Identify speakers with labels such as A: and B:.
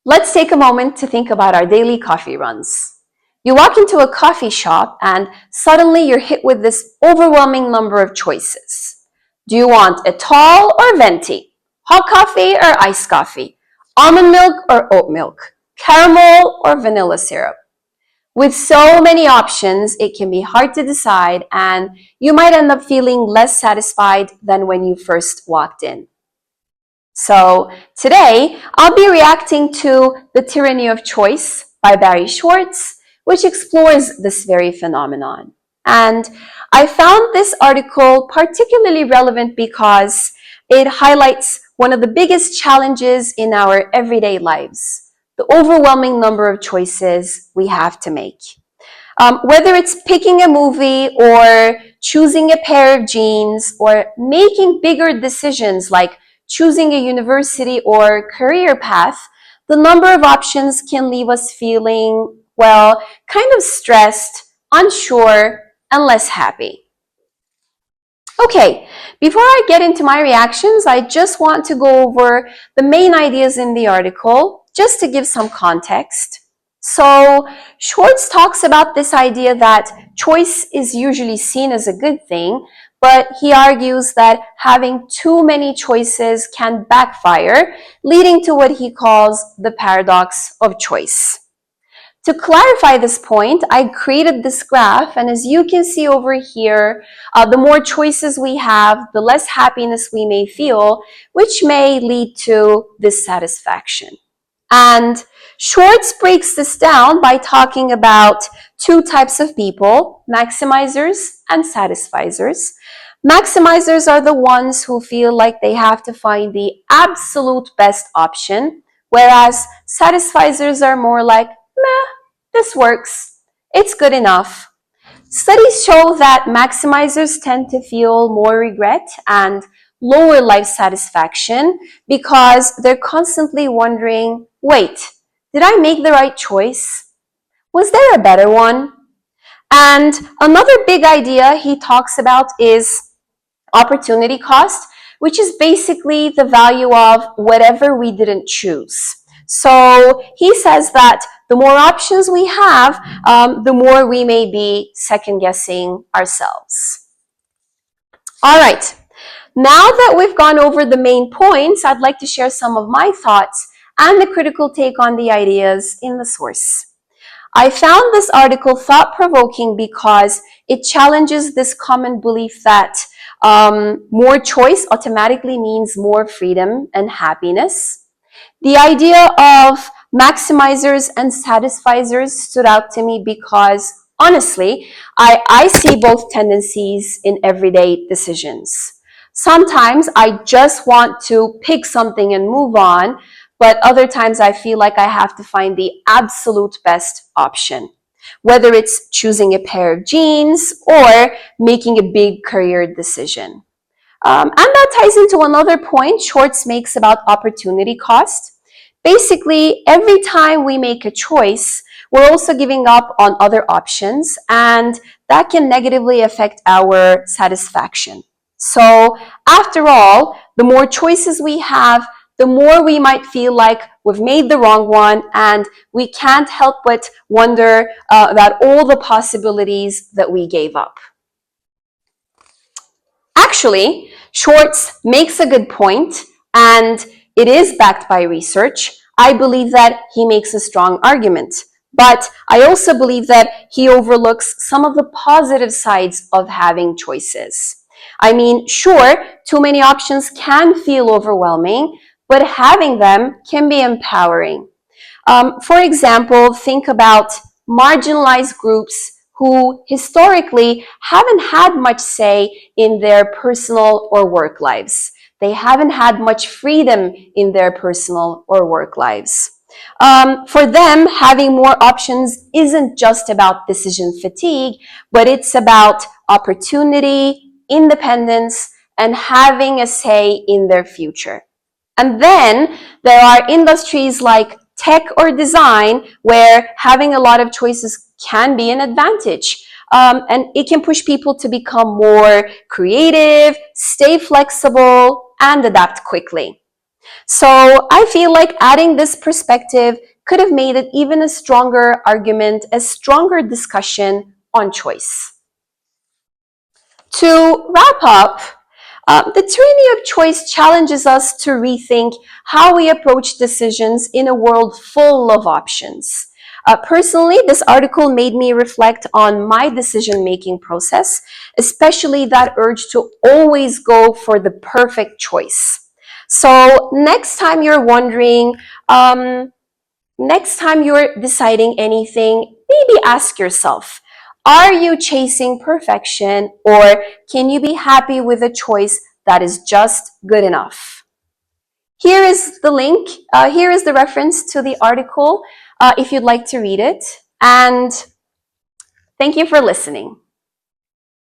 A: Let's take a moment to think about our daily coffee runs. You walk into a coffee shop and suddenly you're hit with this overwhelming number of choices. Do you want a tall or venti? Hot coffee or iced coffee? Almond milk or oat milk? Caramel or vanilla syrup? With so many options, it can be hard to decide and you might end up feeling less satisfied than when you first walked in. So today, I'll be reacting to The Tyranny of Choice by Barry Schwartz, which explores this very phenomenon. And I found this article particularly relevant because it highlights one of the biggest challenges in our everyday lives, the overwhelming number of choices we have to make. Whether it's picking a movie or choosing a pair of jeans or making bigger decisions like choosing a university or career path, the number of options can leave us feeling, well, kind of stressed, unsure, and less happy. Okay, before I get into my reactions, I just want to go over the main ideas in the article, just to give some context. So Schwartz talks about this idea that choice is usually seen as a good thing, but he argues that having too many choices can backfire, leading to what he calls the paradox of choice. To clarify this point, I created this graph, and as you can see over here, the more choices we have, the less happiness we may feel, which may lead to dissatisfaction. And Schwartz breaks this down by talking about two types of people, maximizers and satisficers. Maximizers are the ones who feel like they have to find the absolute best option, whereas satisficers are more like, meh, this works, it's good enough. Studies show that maximizers tend to feel more regret and lower life satisfaction because they're constantly wondering, wait, did I make the right choice? Was there a better one? And another big idea he talks about is opportunity cost, which is basically the value of whatever we didn't choose. So he says that the more options we have, the more we may be second guessing ourselves. All right. Now that we've gone over the main points, I'd like to share some of my thoughts and the critical take on the ideas in the source. I found this article thought-provoking because it challenges this common belief that more choice automatically means more freedom and happiness. The idea of maximizers and satisficers stood out to me because, honestly, I see both tendencies in everyday decisions. Sometimes I just want to pick something and move on, but other times I feel like I have to find the absolute best option, whether it's choosing a pair of jeans or making a big career decision. And that ties into another point Schwartz makes about opportunity cost. Basically, every time we make a choice, we're also giving up on other options, and that can negatively affect our satisfaction. So, after all, the more choices we have, the more we might feel like we've made the wrong one, and we can't help but wonder about all the possibilities that we gave up. Actually, Schwartz makes a good point, and it is backed by research. I believe that he makes a strong argument, but I also believe that he overlooks some of the positive sides of having choices. I mean, sure, too many options can feel overwhelming, but having them can be empowering. For example, think about marginalized groups who historically haven't had much say in their personal or work lives. They haven't had much freedom in their personal or work lives. For them, having more options isn't just about decision fatigue, but it's about opportunity, independence, and having a say in their future. And then there are industries like tech or design where having a lot of choices can be an advantage. And it can push people to become more creative, stay flexible, and adapt quickly. So I feel like adding this perspective could have made it even a stronger argument, a stronger discussion on choice. To wrap up, the tyranny of choice challenges us to rethink how we approach decisions in a world full of options. Personally, this article made me reflect on my decision making process, especially that urge to always go for the perfect choice. So, next time you're deciding anything, maybe ask yourself, are you chasing perfection, or can you be happy with a choice that is just good enough? Here is the link. Here is the reference to the article if you'd like to read it. And thank you for listening.